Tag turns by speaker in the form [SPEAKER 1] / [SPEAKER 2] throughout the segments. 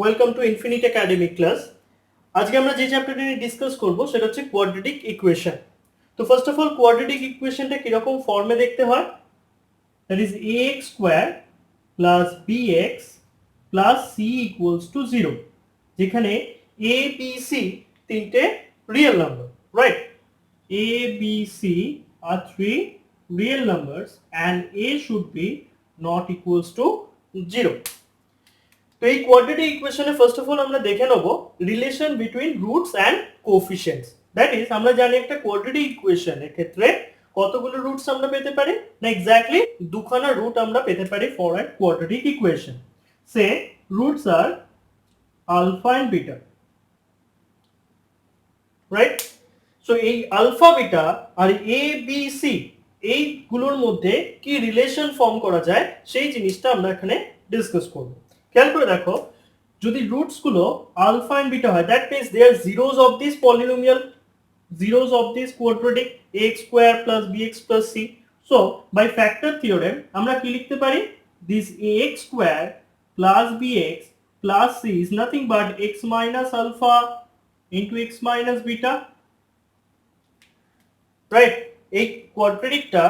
[SPEAKER 1] Welcome to infinite academic class. আজকে আমরা যে চ্যাপ্টারটা নিয়ে ডিসকাস করব সেটা হচ্ছে কোয়াড্রেটিক ইকুয়েশন। তো ফার্স্ট অফ অল কোয়াড্রেটিক ইকুয়েশনটা কিরকম ফর্মে দেখতে হয়, that is ax square plus bx plus c equals to 0, যেখানে a b c তিনটে real number, right? a b c are three real numbers and a should be not equals to 0. তো এই quadratic ইকুয়েশনে first of all আমরা দেখে নেব relation between roots and coefficients. That is আমরা জানি একটা কোয়াড্রেটিক ইকুয়েশনের ক্ষেত্রে কতগুলো রুটস আমরা পেতে পারি, না এক্স্যাক্টলি দুখানা রুট আমরা পেতে পারি for a quadratic equation. Say roots are alpha and beta, right? So এই আলফা বিটা আর এ বি সি এইগুলোর মধ্যে কি রিলেশন ফর্ম করা যায় সেই জিনিসটা আমরা এখানে ডিসকাস করব। খেয়াল করে দেখো, যদি রুটস গুলো আলফা এন্ড বিটা হয়, that means they are zeros of this polynomial, zeros of this quadratic ax square plus bx plus c. So by factor theorem আমরা কি লিখতে পারি, this ax square plus bx plus c is nothing but x minus alpha into x minus beta, right? এই কোয়াড্রেটিকটা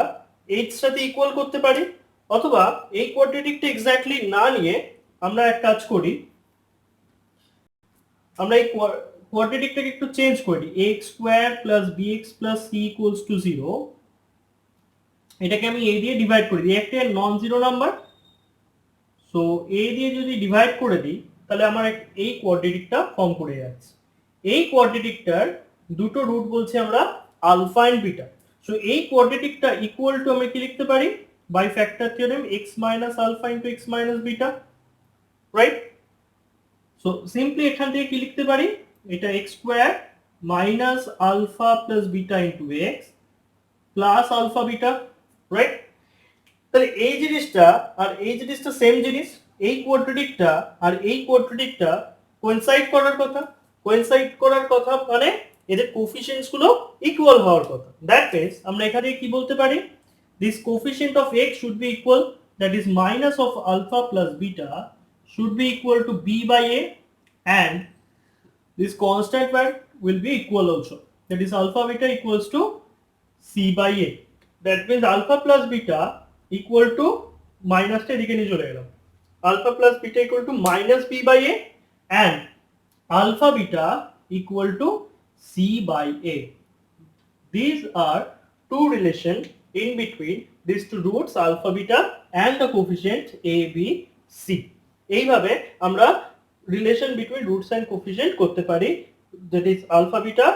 [SPEAKER 1] এর সাথে equal করতে পারি, অথবা এই কোয়াড্রেটিকটা এক্স্যাক্টলি না নিয়ে আমরা এক কাজ করি, আমরা এই কোয়াড্রেটিকটাকে একটু চেঞ্জ করি, ax square plus bx plus c equals to 0, এটাকে আমি a দিয়ে ডিভাইড করে দিই, একটা non zero number. So a দিয়ে যদি ডিভাইড করে দিই তাহলে আমার এই কোয়াড্রেটিকটা ফর্ম করে যাচ্ছে। এই কোয়াড্রেটিকটার দুটো রুট বলছি আমরা আলফা এন্ড বিটা। সো এই কোয়াড্রেটিকটা ইকুয়াল টু আমরা কি লিখতে পারি, by factor theorem x minus alpha into x minus beta, right? So simply এখান থেকে কি লিখতে পারি, এটা x square minus alpha plus beta into x plus alpha beta, right? তাহলে এই জিনিসটা আর এই জিনিসটা সেম জিনিস, এই কোয়াড্রেটিকটা আর এই কোয়াড্রেটিকটা কোইনসাইড করার কথা। কোইনসাইড করার কথা মানে এদের কোএফিসিয়েন্টস গুলো ইকুয়াল হওয়ার কথা। দ্যাট মিন্স আমরা এখানে কি বলতে পারি, this coefficient of x should be equal, that is minus of alpha plus beta should be equal to b by a, and this constant value will be equal also, that is alpha beta equals to c by a. That means alpha plus beta equal to minus টা এদিকে নিয়ে চলে গেলাম, alpha plus beta equal to minus b by a and alpha beta equal to c by a. These are two relation in between these two roots alpha beta and the coefficient a b c. এইভাবে আমরা relation between roots and coefficient করতে পারি, that is alpha beta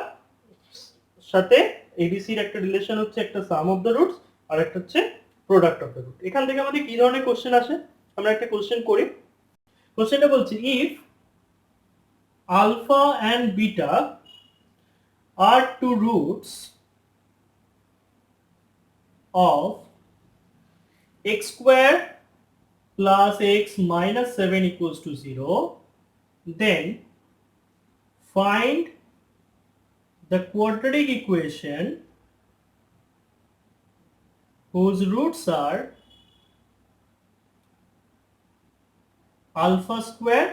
[SPEAKER 1] সাথে ABC এর একটা relation হচ্ছে একটা sum of the roots আর একটা হচ্ছে প্রোডাক্ট অফ দ্য রুট। এখান থেকে আমাদের কি ধরনের কোশ্চেন আসে, আমরা একটা কোশ্চেন করি। কোশ্চেনটা বলছি, if alpha and beta are two roots of x square plus x minus 7 equals to 0, then find the quadratic equation whose roots are alpha square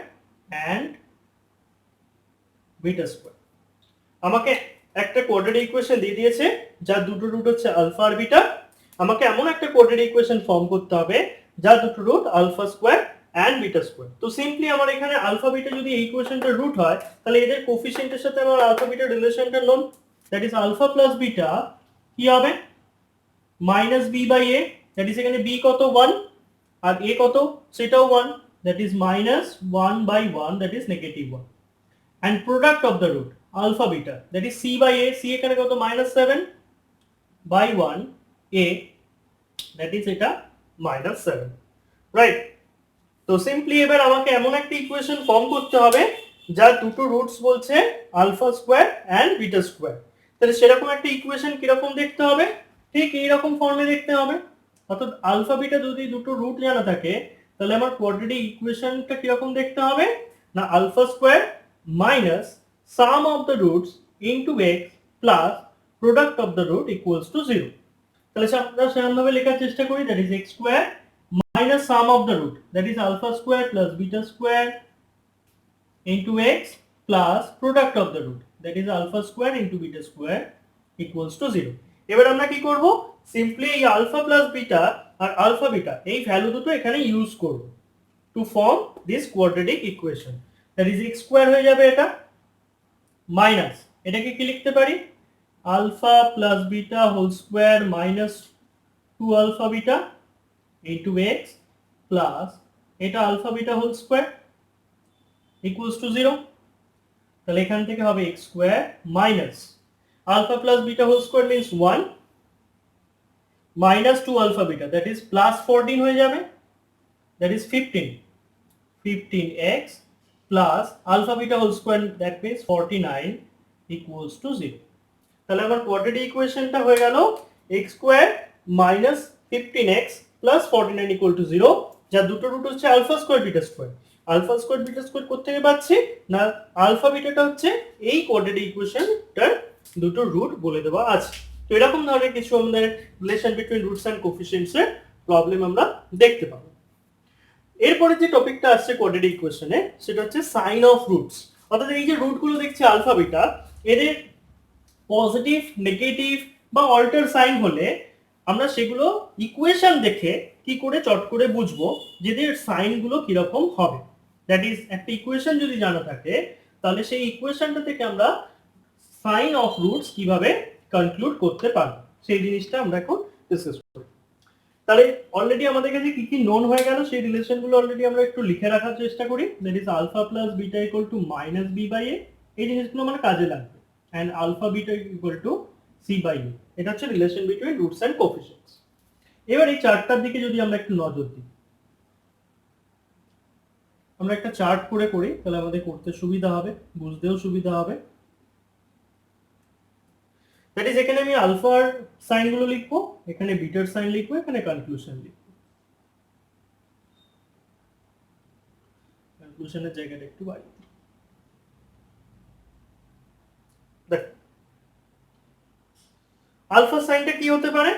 [SPEAKER 1] and beta square. আমাকে একটা কোয়াড্রেটিক ইকুয়েশন দিয়ে দিয়েছে যার দুটো root হচ্ছে alpha আর beta. আমাকে এমন একটা কোয়াড্রেটিক ইকুয়েশন ফর্ম করতে হবে যার দুটো root alpha square and beta square. তো সিম্পলি আমার এখানে আলফা বিটা যদি এই ইকুয়েশনটার রুট হয়, তাহলে এদের কোএফিসিয়েন্টের সাথে আমার আলফা বিটার রিলেশনটা known, that is alpha plus beta কি হবে, minus B by A, that is এখানে বি কত 1 আর এ কত সেটাও 1, that is minus 1 by 1, that is negative 1, and product of the root alpha beta, that is c by a, c এখানে কত minus 7 by 1 a, that is এটা minus 7, right? তো simply এবার আমাকে এমন একটা ইকুয়েশন ফর্ম করতে হবে যার দুটো রুটস বলছে alpha square and beta square. তাহলে সেরকম একটা ইকুয়েশন কিরকম দেখতে হবে, ঠিক এইরকম ফর্মে দেখতে হবে। অর্থাৎ আলফা বিটা যদি দুটো রুট জানা থাকে তাহলে আমার কোয়াড্রেটিক ইকুয়েশনটা কিরকম দেখতে হবে, না alpha square minus sum of the roots into x plus product of the root equals to 0. তাহলে আমরা সেরকমভাবে লেখার চেষ্টা করি, that is x square minus sum of the root, that is alpha square plus beta square into x plus product of the root, that is alpha square into beta square equals to 0. এবার আমরা কি করব, simply এই alpha plus beta আর alpha beta এই value দুটো এখানে use করব to form this quadratic equation, that is x square হয়ে যাবে এটা মাইনাস এটাকে কি লিখতে পারি, alpha plus beta whole square minus 2 alpha beta into x plus এটা alpha beta whole square equals to 0। তাহলে এখান থেকে হবে x square minus alpha plus beta whole square means 1 minus 2 alpha beta, that is plus 14 হয়ে যাবে, that is 15x plus alpha beta whole square, that means 49 equals to 0। তাহলে আমার quadratic ইকুয়েশনটা হয়ে গেল x square minus 15x plus 49 equal to 0, যার দুটো root হচ্ছে alpha square beta square. Alpha square beta square কোত্থেকে পাচ্ছি না, আলফা বিটাটা হচ্ছে এই কোয়াড্রেটিক ইকুয়েশনটার দুটো রুট বলে দেওয়া আছে। তো এরকম ধরনের কিছু আমাদের রিলেশন বিটুইন রুটস এন্ড কোফিশিয়েন্টস এর প্রবলেম আমরা দেখতে পাবো। এরপরে যে টপিকটা আসছে কোয়াড্রেটিক ইকুয়েশনে সেটা হচ্ছে সাইন অফ রুটস, অর্থাৎ এই যে রুটগুলো দেখছি আলফা বিটা, এদের পজিটিভ নেগেটিভ বা অল্টার সাইন হলে আমরা সেগুলো ইকুয়েশন দেখে কি করে চট করে বুঝবো যে এদের সাইনগুলো কিরকম হবে। দ্যাট ইজ একটা ইকুয়েশন যদি জানা থাকে তাহলে সেই ইকুয়েশনটা থেকে আমরা সাইন অফ রুটস কিভাবে কনক্লুড করতে পারবো সেই জিনিসটা আমরা এখন ডিসকাস করব। তাহলে অলরেডি আমাদের কাছে কি কি নোন হয়ে গেল সেই রিলেশনগুলো অলরেডি আমরা একটু লিখে রাখার চেষ্টা করি। That is alpha plus beta equal to minus B by A, এই জিনিসগুলো আমার কাজে লাগবে। And alpha beta equal to C by A, এটা হচ্ছে relation between roots and coefficients. এবার এই চার্টটার দিকে যদি আমরা একটু নজর দিই, আমরা একটা চার্ট করে করি তাহলে আমাদের করতে সুবিধা হবে, বুঝতেও সুবিধা হবে। দ্যাট ইজ এখানে আমি আলফার সাইনগুলো লিখবো, এখানে বিটার সাইন লিখবো, এখানে কনক্লুশন লিখবো। কনক্লুশনের জায়গাটা একটু বাড়িয়ে দিই। দেখো আলফা সাইনটা কি হতে পারে,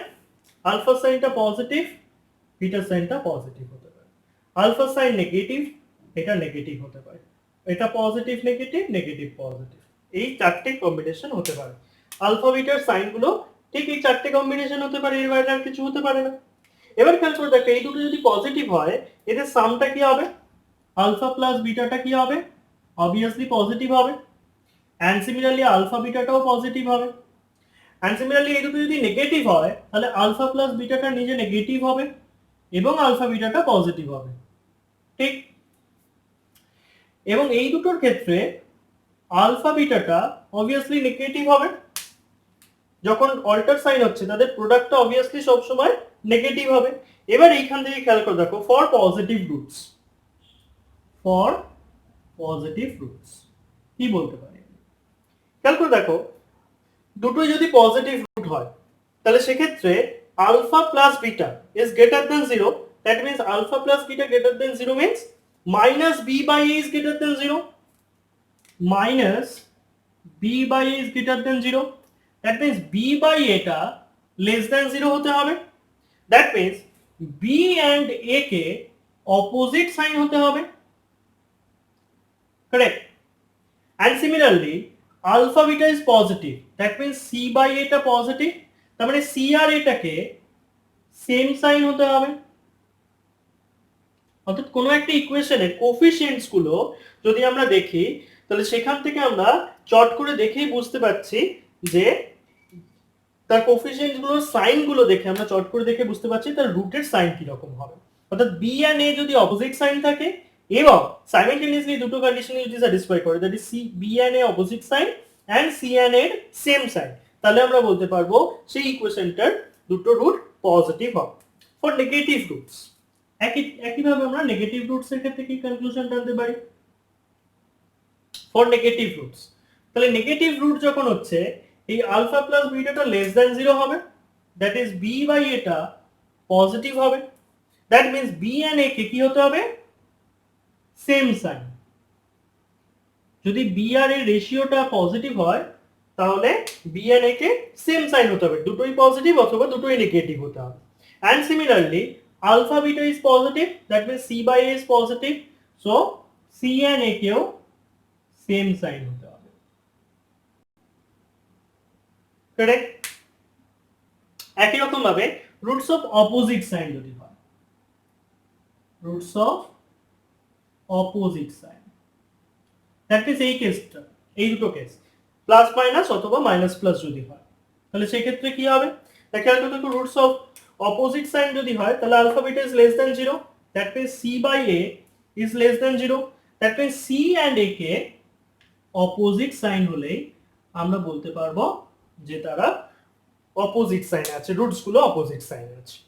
[SPEAKER 1] আলফা সাইনটা পজিটিভ, বিটা সাইনটা পজিটিভ হতে পারে। আলফা সাইন নেগেটিভ, এটা নেগেটিভ হতে পারে। এটা পজিটিভ নেগেটিভ, নেগেটিভ পজিটিভ, এই চারটে কম্বিনেশন হতে পারে। আলফা বিটার সাইনগুলো ঠিক এই চারটে কম্বিনেশন হতে পারে, এর বাইরে আর কিছু হতে পারে না। এবার খেয়াল করে দেখো এই দুটো যদি পজিটিভ হয় এদের সামটা কি হবে, আলফা প্লাস বিটাটা কি হবে, অবভিয়াসলি পজিটিভ হবে। অ্যান্ড সিমিলারলি আলফা বিটাটাও পজিটিভ হবে। অ্যান্ড সিমিলারলি এই দুটো যদি নেগেটিভ হয় তাহলে আলফা প্লাস বিটাটা নিজে নেগেটিভ হবে এবং আলফা বিটাটা পজিটিভ হবে, ঠিক। এবং এই দুটোর ক্ষেত্রে আলফা বিটাটা অবভিয়াসলি নেগেটিভ হবে, যখন অল্টার সাইন হচ্ছে তাদের প্রোডাক্টটা অবভিয়াসলি সবসময় নেগেটিভ হবে। এবার এইখান থেকে খেয়াল করে দেখো for positive roots, for positive roots কি বলতে পারি, খেয়াল করে দেখো দুটোই যদি পজিটিভ রুট হয় তাহলে সেক্ষেত্রে alpha plus beta is greater than 0, that means alpha plus beta greater than 0 means minus B by A is greater than 0, minus B by A is greater than 0, that means B by এটা less than 0 হতে হবে। That means B and A কে opposite sign হতে হবে, correct. And similarly alpha beta is positive, that means C by এটা positive, তার মানে C আর এটাকে সেম সাইন হতে হবে। অর্থাৎ কোনো একটা ইকুয়েশনের কোফিশিয়েন্টস গুলো যদি আমরা দেখি তাহলে সেখান থেকে আমরা চট করে দেখেই বুঝতে পারছি যে তার কোফিশিয়েন্টস গুলোর সাইন গুলো দেখে আমরা চট করে দেখে বুঝতে পারছি তার রুটের সাইন কি রকম হবে। অর্থাৎ বি এন্ড এ যদি অপোজিট সাইন থাকে এবং সাইমেলটেনিয়াসলি দুটো কন্ডিশনে যদি স্যাটিসফাই করে, that is C B and A opposite sign and C and এর সেম সাইন, তাহলে আমরা বলতে পারবো সেই ইকুয়েশনটার দুটো রুট পজিটিভ হবে। ফর নেগেটিভ রুটস একইভাবে আমরা নেগেটিভ রুটস এর ক্ষেত্রে কি কনক্লুশন টানতে পারি, ফর নেগেটিভ রুটস তাহলে নেগেটিভ রুট যখন হচ্ছে এই আলফা প্লাস বিটাটা লেস দেন 0 হবে, দ্যাট ইজ বি বাই এটা পজিটিভ হবে, that means B and A কে কি হতে হবে, সেম সাইন। যদি বি আর এর রেশিওটা পজিটিভ হয় তাহলে বি এন্ড এ কে সেম সাইন হতে হবে, দুটোই পজিটিভ অথবা দুটোই নেগেটিভ হতে হবে। And similarly alpha beta is positive, that means c by a is positive, so c and a কেও সেম সাইন হতে হবে। কারেক্ট? একই রকম ভাবে রুটস অফ অপোজিট সাইন যদি হয়, roots of opposite sign, that means এই কেসটা, এই দুটো কেস প্লাস মাইনাস অথবা মাইনাস প্লাস যদি হয়, তাহলে সেই ক্ষেত্রে কি হবে? খেয়াল করতে দেখো, রুটস অফ অপোজিট সাইন যদি হয় তাহলে alpha beta is less than 0, that means c by a is less than 0, that means c and a কে অপোজিট সাইন হলেই আমরা বলতে পারবো যে তারা অপোজিট সাইন আছে, রুটস গুলো অপোজিট সাইন আছে।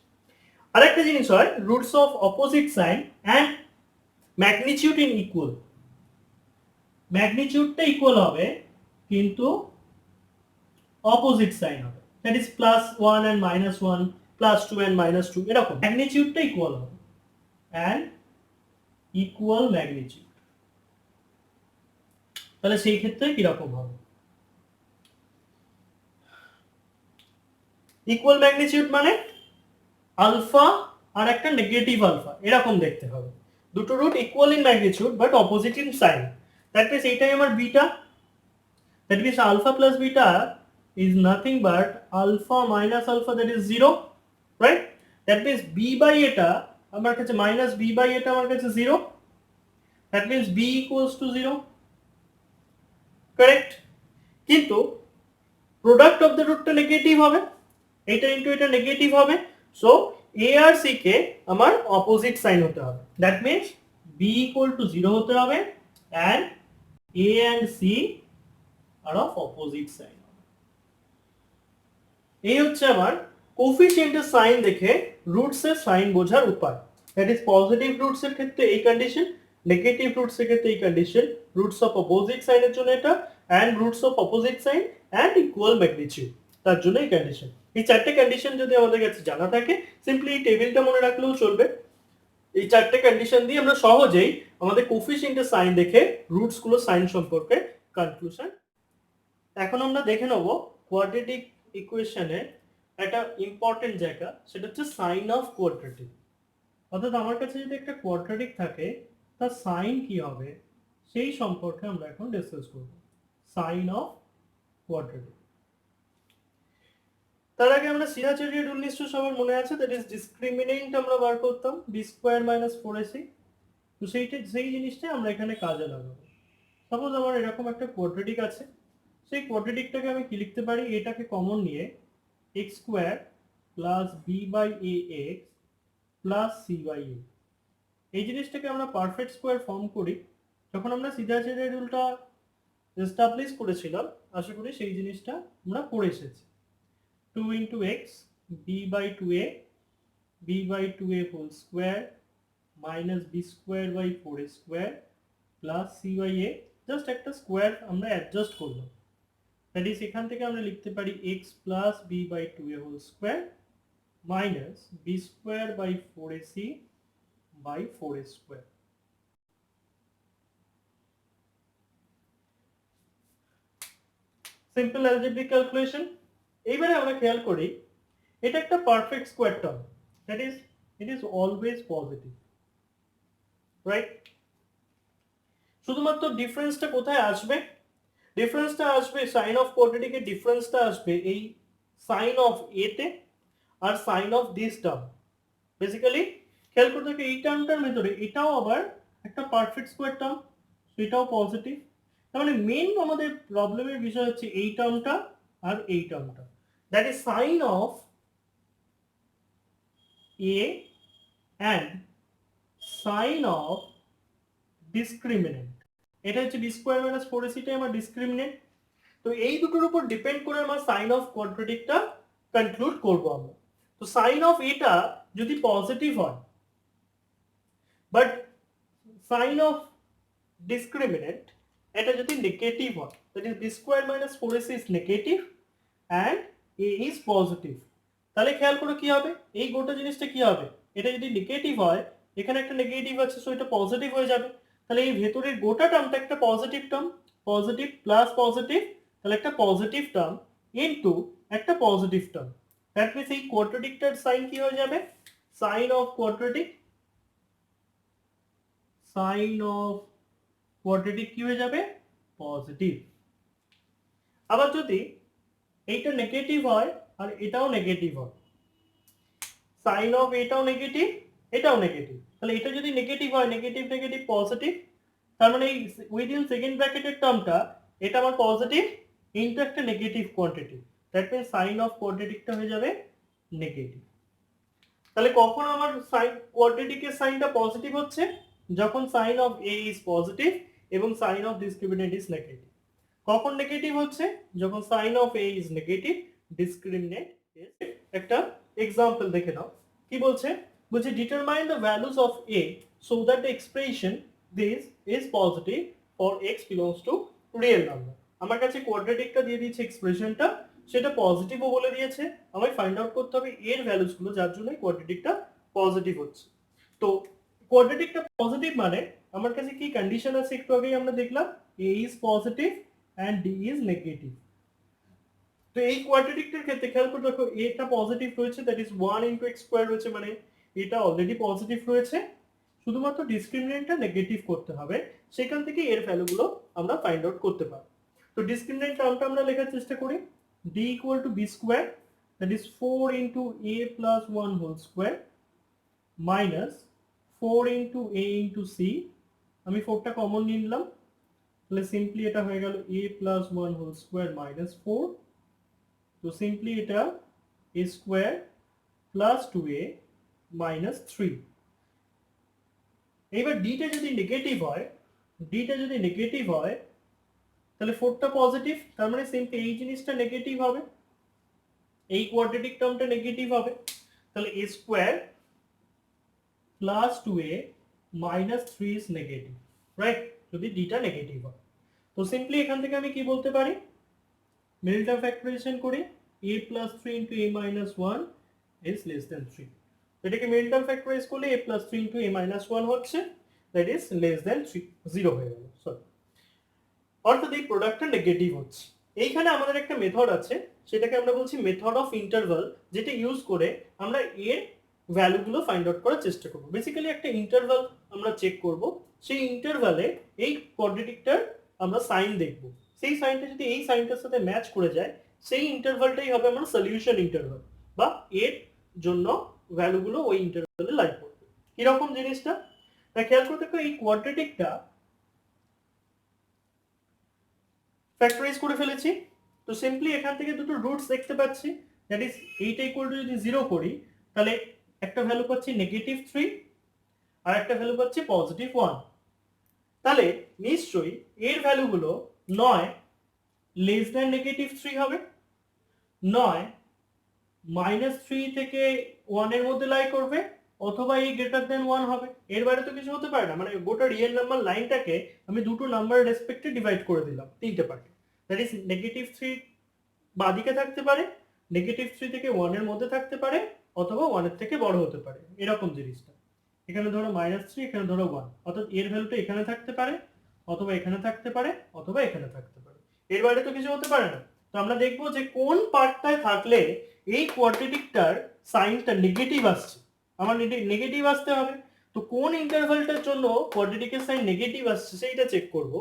[SPEAKER 1] আরেকটা জিনিস হয়, roots of opposite sign and magnitude in equal, ম্যাগনিটিউডটা ইকুয়াল হবে কিন্তু অপোজিট সাইন হবে, দ্যাট ইজ +1 and -1, +2 and -2, এরকম ম্যাগনিটিউডটা ইকুয়াল হবে এন্ড ইকুয়াল ম্যাগনিটিউড। তাহলে সেই ক্ষেত্রে কি রকম হবে? ইকুয়াল ম্যাগনিটিউড মানে আলফা আর একটা নেগেটিভ আলফা এরকম দেখতে হবে, দুটো root equal in magnitude but opposite in sign, that means এইটাই আমার beta, that means alpha plus beta is nothing but alpha minus alpha, that is 0, right? That means b by eta আমার কাছে minus b by eta আমার কাছে 0, that means b equals to 0, correct? কিন্তু product of the রুটটা negative হবে, এটা into এটা negative হবে, সো a আর c কে আমার অপোজিট সাইন হতে হবে, that means b equal to 0 হতে হবে and a and c are of opposite sign। এই হচ্ছে আমার কোফিশিয়েন্টের সাইন দেখে রুটস এর সাইন বোঝার উপায়, দ্যাট ইজ পজিটিভ রুটস এর ক্ষেত্রে এই কন্ডিশন, নেগেটিভ রুটস এর ক্ষেত্রে এই কন্ডিশন, রুটস অফ অপোজিট সাইনের জন্য এটা, and roots of opposite sign and equal magnitude তার জন্য এই কন্ডিশন। এই চারটে কন্ডিশন যদি আমাদের কাছে জানা থাকে, সিম্পলি এই টেবিলটা মনে রাখলেও চলবে। এই চারটে কন্ডিশন দিয়ে আমরা সহজেই আমাদের কোফিশিয়েন্টের সাইন দেখে রুটস গুলো সাইন সম্পর্কে কনক্লুশন। এখন আমরা দেখে নেব কোয়াড্রেটিক ইকুয়েশনের একটা ইম্পর্টেন্ট জায়গা, সেটা হচ্ছে সাইন অফ কোয়াড্রেটিক। অর্থাৎ আমার কাছে যদি একটা কোয়াড্রেটিক থাকে তার সাইন কি হবে সেই সম্পর্কে আমরা এখন ডিসকাস করব, সাইন অফ কোয়াড্রেটিক। তার আগে আমরা সিরাচেরির রুল নিশ্চয় সবার মনে আছে, দ্যাট ইজ ডিসক্রিমিনেন্ট আমরা বার করতাম b² - 4ac, তো সেই জিনিসটা আমরা এখানে কাজে লাগাবো। সাপোজ আমার এরকম একটা কোয়াড্রেটিক আছে, সেই কোয়াড্রেটিকটাকে আমি কি লিখতে পারি, এটাকে কমন নিয়ে x² + b/ax + c/a, এই জিনিসটাকে আমরা পারফেক্ট স্কোয়ার ফর্ম করি যখন আমরা সিজাচেরির রুলটা এস্টাবলিশ করেছিলাম, আশা করি সেই জিনিসটা আমরা পড়ে এসেছি। 2 × x b/2a b/2a whole square minus b²/4a² plus c/a, just একটা স্কোয়ার আমরা অ্যাডজাস্ট করলাম, দ্যাট ইজ এখান থেকে আমরা লিখতে পারি x plus b/2a whole square minus b²/4ac/4a²। Simple algebraic calculation. এইবারে আমরা খেয়াল করি এটা একটা perfect square term, that is it is always positive, right? শুধুমাত্র ডিফারেন্সটা কোথায় আসবে? ডিফারেন্সটা আসবে সাইন অফ কোয়াড্রেটিকের ডিফারেন্সটা আসবে এই সাইন অফ এ তে আর sign of this term. Basically খেয়াল করতে হবে এই টার্মটার ভিতরে এটাও আবার একটা পারফেক্ট স্কোয়ার টার্ম, এটাও পজিটিভ। তার মানে মেন আমাদের প্রবলেমের বিষয় হচ্ছে এই টার্মটা আর এই টার্মটা, that is sign of A and sign of discriminant, এটা হচ্ছে b² - 4ac টাই আমার ডিসক্রিমিনেন্ট। তো এই দুটোর উপর ডিপেন্ড করে আমার সাইন অফ কোয়াড্রেটিকটা কনক্লুড করব আমরা। তো সাইন অফ এটা যদি পজিটিভ হয় বাট সাইন অফ ডিসক্রিমিনেন্ট এটা যদি নেগেটিভ হয়, that is b² - 4ac is negative and a is positive, তাহলে খেয়াল করো কি হবে, এই গোটা জিনিসটা কি হবে, এটা যদি নেগেটিভ হয়, এখানে একটা নেগেটিভ আছে, সো এটা পজিটিভ হয়ে যাবে, তাহলে এই ভেতরের গোটা টার্মটা একটা positive term, positive plus positive, তাহলে একটা পজিটিভ টার্ম ইনটু একটা পজিটিভ টার্ম, দ্যাট মিন্স এই কোয়াড্রেটিকটার সাইন কি হয়ে যাবে, sign of quadratic, sign of quadratic কি হয়ে যাবে পজিটিভ। আবার যদি এইটা নেগেটিভ হয় আর এটাও নেগেটিভ হয়, সাইন অফ এটাও নেগেটিভ এটাও নেগেটিভ, তাহলে এটা যদি নেগেটিভ হয়, নেগেটিভ নেগেটিভ পজিটিভ, তার মানে এই উইদিন সেকেন্ড ব্র্যাকেটের টার্মটা এটা আমার পজিটিভ ইনটু একটা negative quantity, that means sign of কোয়াড্রেটিকটা হয়ে যাবে নেগেটিভ। তাহলে কখন আমার সাইন কোয়াড্রেটিকের সাইনটা পজিটিভ হচ্ছে, যখন sign of A is positive এবং sign of discriminant is negative. কখন নেগেটিভ হচ্ছে, যখন sign of A is negative, discriminant is. একটা এক্সাম্পল দেখে নাও কি বলছে, বলছে determine the values of A so that the expression this is positive for X belongs to real number. আমার কাছে কোয়াড্রেটিকটা দিয়ে দিয়েছে এক্সপ্রেশনটা, সেটা পজিটিভও বলে দিয়েছে, আমায় ফাইন্ড আউট করতে হবে এর ভ্যালুসগুলো যার জন্য কোয়াড্রেটিকটা পজিটিভ হচ্ছে। তো কোয়াড্রেটিকটা পজিটিভ মানে আমার কাছে কি কন্ডিশন আছে একটু আগেই আমরা দেখলাম, A is positive and D is negative. তো এই কোয়াড্রেটিকটার ক্ষেত্রে খেয়াল করে দেখো, এটা পজিটিভ রয়েছে, that is 1 into x square রয়েছে, মানে এটা অলরেডি পজিটিভ রয়েছে, শুধুমাত্র ডিসক্রিমিনেন্টটা নেগেটিভ করতে হবে, সেখান থেকে এর ভ্যালুগুলো আমরা ফাইন্ড আউট করতে পারব। তো ডিসক্রিমিনেন্ট টার্মটা আমরা লেখার চেষ্টা করি, d equal to B square, that is 4 into a plus 1 whole square minus 4 into a into c, আমি 4টা কমন নিলাম, তাহলে সিম্পলি এটা হয়ে গেল a plus 1 whole square minus 4, তো সিম্পলি এটা a square plus 2a minus 3। এবার ডিটা যদি নেগেটিভ হয়, ডিটা যদি নেগেটিভ হয় তাহলে 4টা পজিটিভ, তার মানে সিম্পলি এই জিনিসটা নেগেটিভ হবে, এই কোয়াড্রেটিক টার্মটা নেগেটিভ হবে, তাহলে a square plus 2a minus 3 is negative, right, যদি ডিটা নেগেটিভ হয়। তো সিম্পলি এখান থেকে আমি কি বলতে পারি, মিডল টার্ম ফ্যাক্টরাইজেশন করি, a plus 3 into a minus 1 is less than 3, এটাকে মিডল টার্ম ফ্যাক্টরাইজ করলে a plus 3 into a minus 1 হচ্ছে, that is less than 3, 0 হয়ে গেল, সরি, অর্থাৎ এই প্রোডাক্টটা নেগেটিভ হচ্ছে। এইখানে আমাদের একটা মেথড আছে, সেটাকে আমরা বলছি মেথড অফ ইন্টারভাল, যেটা ইউজ করে আমরা এর ভ্যালুগুলো ফাইন্ড আউট করার চেষ্টা করব। বেসিক্যালি একটা ইন্টারভাল আমরা চেক করব, সেই ইন্টারভালে এই কোয়াড্রেটিকটার আমরা সাইন দেখব, সেই সাইনটা যদি এই সাইনটার সাথে ম্যাচ করে যায়, সেই ইন্টারভালটাই হবে আমার সলিউশন ইন্টারভাল, বা এর জন্য ভ্যালুগুলো ওই ইন্টারভালে লাই করবে। কিরকম জিনিসটা তা খেয়াল করে দেখো, এই কোয়াড্রেটিকটা ফ্যাক্টরাইজ করে ফেলেছি, তো সিম্পলি এখান থেকে দুটো রুটস দেখতে পাচ্ছি, দ্যাট ইজ এইটা ইকুয়াল টু যদি 0 করি, তাহলে একটা ভ্যালু পাচ্ছি নেগেটিভ 3 আর একটা ভ্যালু পাচ্ছি পজিটিভ 1, তাহলে নিশ্চয়ই এর ভ্যালুগুলো নয় লেস দ্যান নেগেটিভ 3 হবে, নয় মাইনাস 3 থেকে 1 এর মধ্যে লাই করবে, অথবা এই গ্রেটার দ্যান 1 হবে, এর বাইরে তো কিছু হতে পারে না। মানে গোটা রিয়েল নাম্বার লাইনটাকে আমি দুটো নাম্বারের রেসপেক্টে ডিভাইড করে দিলাম, তিনটে পার্টে, দ্যাট ইজ নেগেটিভ 3 বাঁদিকে থাকতে পারে, নেগেটিভ 3 থেকে 1 এর মধ্যে থাকতে পারে, অথবা 1 এর থেকে বড় হতে পারে, এরকম জিনিসটা। এখানে ধরো -3, এখানে ধরো 1, অর্থাৎ এর ভ্যালুটা এখানে থাকতে পারে, অথবা এখানে থাকতে পারে, অথবা এখানে থাকতে পারে, এর বাইরে তো কিছু হতে পারে না। তো আমরা দেখবো যে কোন পার্টটায় থাকলে এই কোয়াড্রেটিকটার সাইনটা নেগেটিভ আসছে, আমার নেগেটিভ আসতে হবে। তো কোন ইন্টারভালটার জন্য কোয়াড্রেটিকের সাইন নেগেটিভ আসছে সেইটা চেক করব,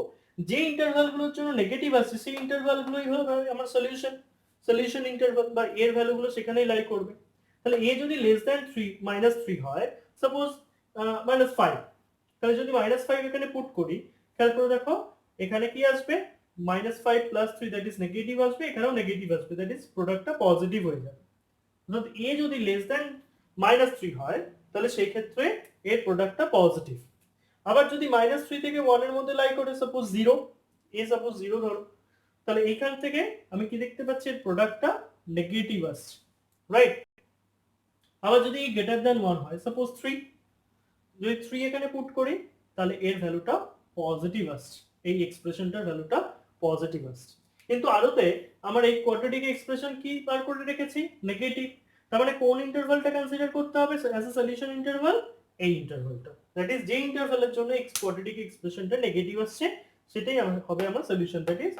[SPEAKER 1] যে ইন্টারভালগুলোর জন্য নেগেটিভ আসছে সেই ইন্টারভালগুলোই হবে আমার সলিউশন ইন্টারভাল, বা এর ভ্যালুগুলো সেখানেই লাই করবে। তাহলে এ যদি লেস দ্যান 3 -3 হয়, সাপোজ -5, তাহলে যদি -5 এখানে পুট করি, খেয়াল করে দেখো এখানে কি আসবে, -5 + 3 দ্যাট ইজ নেগেটিভ আসবে, এখানেও নেগেটিভ আসবে, দ্যাট ইজ প্রোডাক্টটা পজিটিভ হয়ে যাবে। অর্থাৎ এ যদি লেস দ্যান -3 হয়, তাহলে সেই ক্ষেত্রে এর প্রোডাক্টটা পজিটিভ। আবার যদি -3 থেকে 1 এর মধ্যে লাই করে, সাপোজ 0, এ সাপোজ 0 ধরো, তাহলে এখান থেকে আমি কি দেখতে পাচ্ছি, এর প্রোডাক্টটা নেগেটিভ আসছে, রাইট। আবার যদি গ্রেটার দ্যান 1 হয়, সাপোজ 3, যদি 3 এখানে পুট করি, তাহলে এর ভ্যালুটা পজিটিভ আসছে, এই এক্সপ্রেশনটার ভ্যালুটা পজিটিভ আসছে। কিন্তু আদতে আমার এই কোয়াড্রেটিক এক্সপ্রেশন কি বার করে রেখেছি, নেগেটিভ। তার মানে কোন ইন্টারভালটা কনসিডার করতে হবে অ্যাজ এ সলিউশন ইন্টারভাল, এই ইন্টারভালটা, দ্যাট ইজ যে ইন্টারভালের জন্য কোয়াড্রেটিক এক্সপ্রেশনটা নেগেটিভ আসছে, সেটাই হবে আমার সলিউশন, দ্যাট ইজ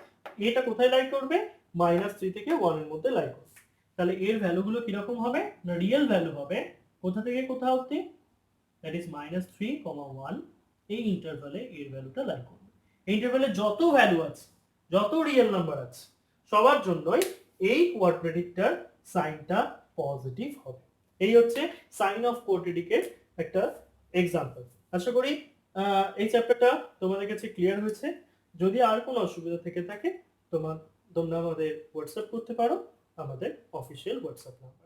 [SPEAKER 1] এটা কোথায় লাই করবে, -3 থেকে 1 এর মধ্যে লাই করবে। তাহলে এর ভ্যালুগুলো কিরকম হবে না, রিয়েল ভ্যালু হবে কোথা থেকে কোথা অবধি, দ্যাট ইজ -3, 1, এই ইন্টারভালে এর ভ্যালুটা লাই করবে। এই ইন্টারভালে যত ভ্যালু আছে যত রিয়েল নাম্বার আছে সবার জন্যই এই কোয়াড্রেটিকটার সাইনটা পজিটিভ হবে। এই হচ্ছে সাইন অফ কোয়াড্রেটিকের একটা এক্সাম্পল। আশা করি এই চ্যাপ্টারটা তোমাদের কাছে ক্লিয়ার হয়েছে। যদি আর কোনো অসুবিধা থেকে থাকে তোমরা আমাদের হোয়াটসঅ্যাপ করতে পারো, আমাদের অফিসিয়াল হোয়াটসঅ্যাপ নাম্বার।